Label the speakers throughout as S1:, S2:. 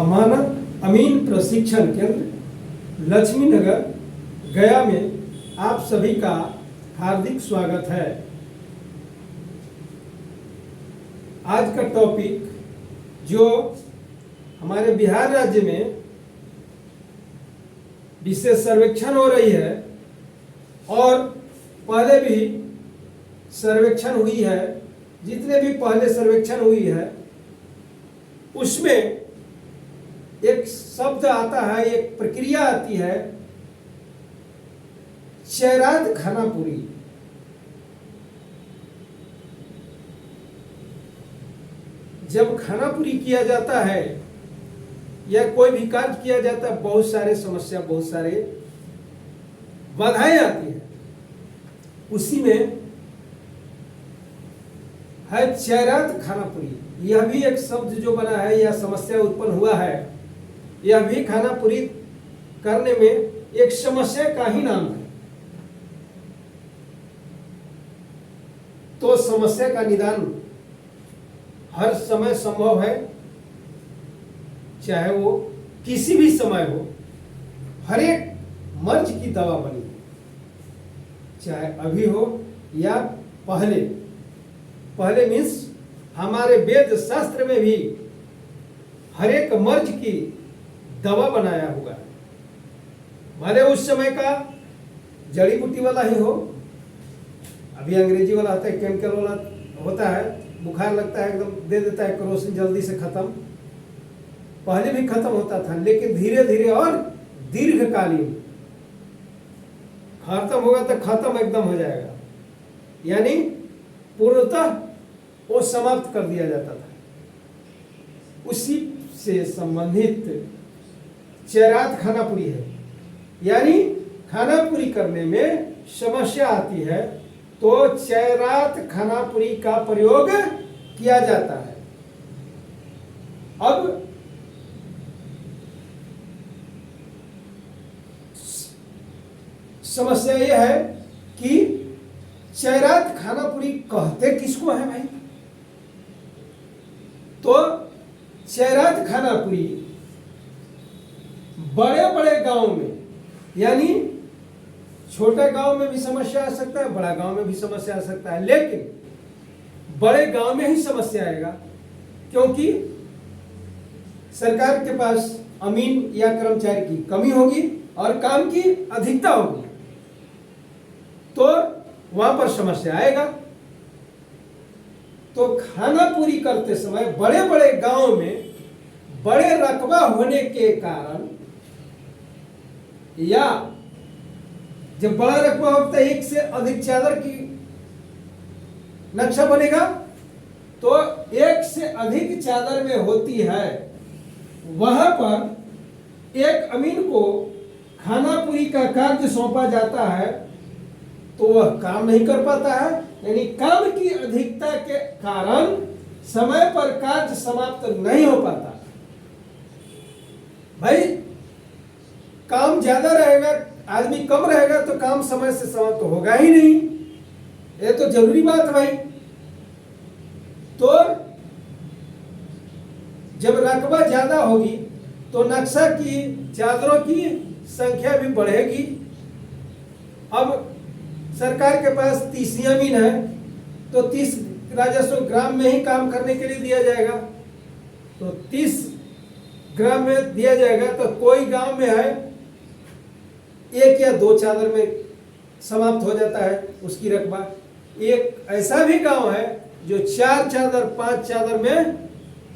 S1: अमानत अमीन प्रशिक्षण केंद्र लक्ष्मी नगर गया में आप सभी का हार्दिक स्वागत है। आज का टॉपिक जो हमारे बिहार राज्य में विशेष सर्वेक्षण हो रही है और पहले भी सर्वेक्षण हुई है, जितने भी पहले सर्वेक्षण हुई है उसमें एक शब्द आता है, एक प्रक्रिया आती है, चेरात खानापुरी। जब खानापुरी किया जाता है या कोई भी कार्य किया जाता है, बहुत सारे समस्या, बहुत सारे बाधाएं आती है। उसी में है चेरात खानापुरी। यह भी एक शब्द जो बना है या समस्या उत्पन्न हुआ है, यह भी खानापुरी करने में एक समस्या का ही नाम है। तो समस्या का निदान हर समय संभव है, चाहे वो किसी भी समय हो। हर एक मर्ज की दवा बनी है, चाहे अभी हो या पहले। पहले मीन्स हमारे वेद शास्त्र में भी हर एक मर्ज की दवा बनाया हुआ है। भले उस समय का जड़ी बूटी वाला ही हो, अभी अंग्रेजी वाला आता है, केमिकल वाला होता है, बुखार लगता है एकदम दे देता है केरोसिन जल्दी से खत्म। पहले भी खत्म होता था, लेकिन धीरे धीरे और दीर्घकालीन खत्म होगा तो खत्म एकदम हो जाएगा, यानी पूर्णतः वो समाप्त कर दिया जाता था। उसी से संबंधित चेरात खानापुरी है, यानी खानापुरी करने में समस्या आती है तो चेरात खानापुरी का प्रयोग किया जाता है। अब समस्या यह है कि चेरात खानापुरी कहते किसको है भाई? तो चेरात खानापुरी बड़े बड़े गांव में, यानी छोटे गांव में भी समस्या आ सकता है, बड़ा गांव में भी समस्या आ सकता है, लेकिन बड़े गांव में ही समस्या आएगा क्योंकि सरकार के पास अमीन या कर्मचारी की कमी होगी और काम की अधिकता होगी, तो वहां पर समस्या आएगा। तो खानापुरी करते समय बड़े बड़े गांव में बड़े रकबा होने के कारण, या जब बड़ा रकबा होता है, एक से अधिक चादर की नक्शा बनेगा, तो एक से अधिक चादर में होती है, वहां पर एक अमीन को खानापुरी का कार्य सौंपा जाता है तो वह काम नहीं कर पाता है, यानी काम की अधिकता के कारण समय पर कार्य समाप्त नहीं हो पाता। भाई काम ज्यादा रहेगा, आदमी कम रहेगा तो काम समय से समाप्त होगा ही नहीं, ये तो जरूरी बात है भाई। तो जब रकबा ज्यादा होगी तो नक्शा की चादरों की संख्या भी बढ़ेगी। अब सरकार के पास 30 अमीन है तो 30 राजस्व ग्राम में ही काम करने के लिए दिया जाएगा, तो 30 ग्राम में दिया जाएगा, तो कोई गांव में है एक या दो चादर में समाप्त हो जाता है उसकी रकबा। एक ऐसा भी गांव है जो 4 चादर 5 चादर में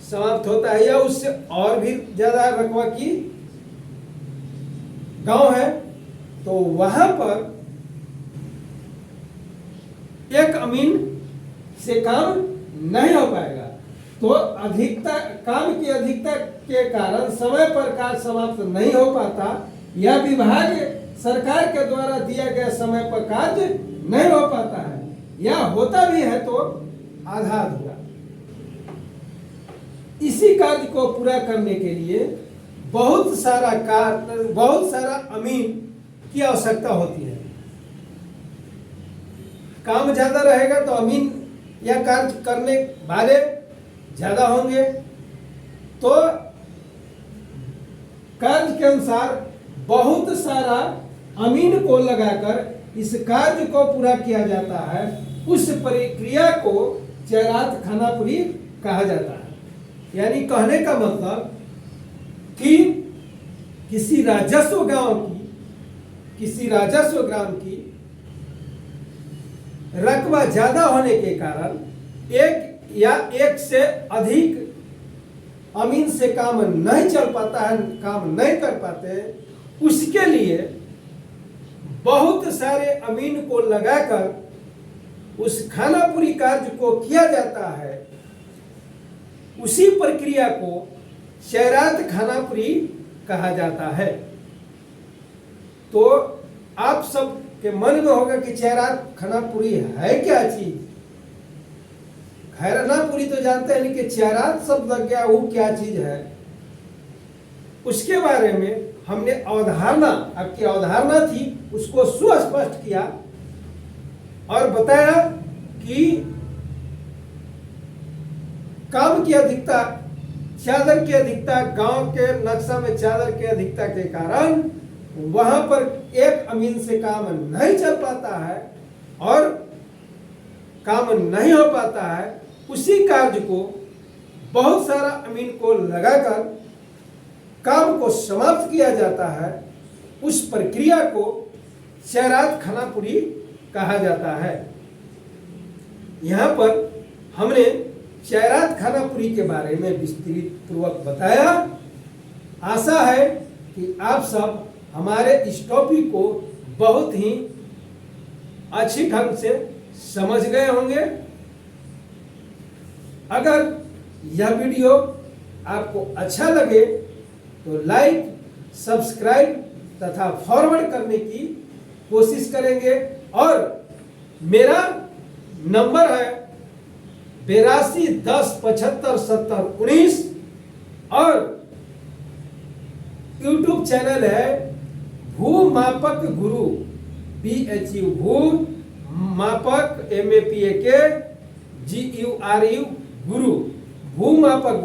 S1: समाप्त होता है, या उससे और भी ज्यादा रकबा की गांव है, तो वहां पर एक अमीन से काम नहीं हो पाएगा। तो अधिकता, काम की अधिकता के कारण समय पर कार्य समाप्त नहीं हो पाता, या विभाग सरकार के द्वारा दिया गया समय पर कार्य नहीं हो पाता है, या होता भी है तो आधा अधूरा। इसी कार्य को पूरा करने के लिए बहुत सारा अमीन की आवश्यकता होती है। काम ज्यादा रहेगा तो अमीन या कार्य करने वाले ज्यादा होंगे, तो कार्य के अनुसार बहुत सारा अमीन को लगाकर इस कार्य को पूरा किया जाता है, उस प्रक्रिया को चेरात खानापुरी कहा जाता है। यानी कहने का मतलब कि किसी राजस्व ग्राम की रकबा ज्यादा होने के कारण एक या एक से अधिक अमीन से काम नहीं चल पाता है, काम नहीं कर पाते हैं, उसके लिए बहुत सारे अमीन को लगाकर उस खानापुरी कार्य को किया जाता है। उसी प्रक्रिया को चेरात खानापुरी कहा जाता है। तो आप सब के मन में होगा कि चेरात खानापुरी है क्या चीज? खानापुरी तो जानते हैं, लेकिन चेरात शब्द लग गया, वो क्या चीज है? उसके बारे में हमने अवधारणा, आपकी अवधारणा थी, उसको सुस्पष्ट किया और बताया कि काम की अधिकता, चादर की अधिकता, गांव के नक्शा में चादर की अधिकता के कारण वहां पर एक अमीन से काम नहीं चल पाता है और काम नहीं हो पाता है। उसी कार्य को बहुत सारा अमीन को लगाकर काम को समाप्त किया जाता है। उस प्रक्रिया को चेरात खानापुरी कहा जाता है। यहाँ पर हमने चेरात खानापुरी के बारे में विस्तृत पूर्वक बताया। आशा है कि आप सब हमारे इस टॉपिक को बहुत ही अच्छी ढंग से समझ गए होंगे। अगर यह वीडियो आपको अच्छा लगे तो लाइक, सब्सक्राइब तथा फॉरवर्ड करने की कोशिश करेंगे। और मेरा नंबर है 82 10 75 70 19 और यूट्यूब चैनल है भूमापक गुरु, BHU भू मापक MAPAK GURU गुरु, भूमापक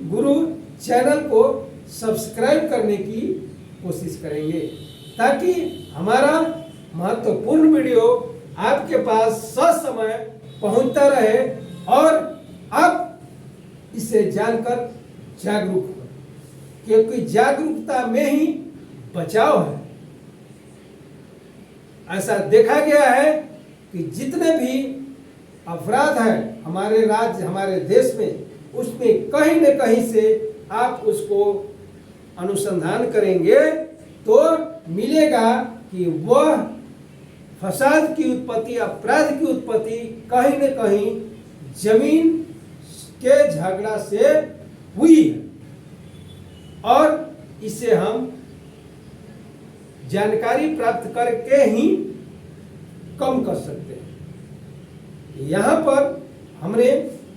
S1: गुरु चैनल को सब्सक्राइब करने की कोशिश करेंगे ताकि हमारा महत्वपूर्ण वीडियो आपके पास ससमय पहुंचता रहे और आप इसे जानकर जागरूक हो, क्योंकि जागरूकता में ही बचाव है। ऐसा देखा गया है कि जितने भी अपराध हैं हमारे राज्य, हमारे देश में, उसमें कहीं न कहीं से आप उसको अनुसंधान करेंगे तो मिलेगा कि वह फसाद की उत्पत्ति, अपराध की उत्पत्ति कहीं न कहीं जमीन के झगड़ा से हुई है और इसे हम जानकारी प्राप्त करके ही कम कर सकते हैं। यहाँ पर हमने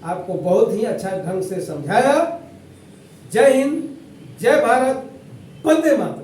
S1: आपको बहुत ही अच्छा ढंग से समझाया। जय हिंद, जय भारत, वंदे मातरम।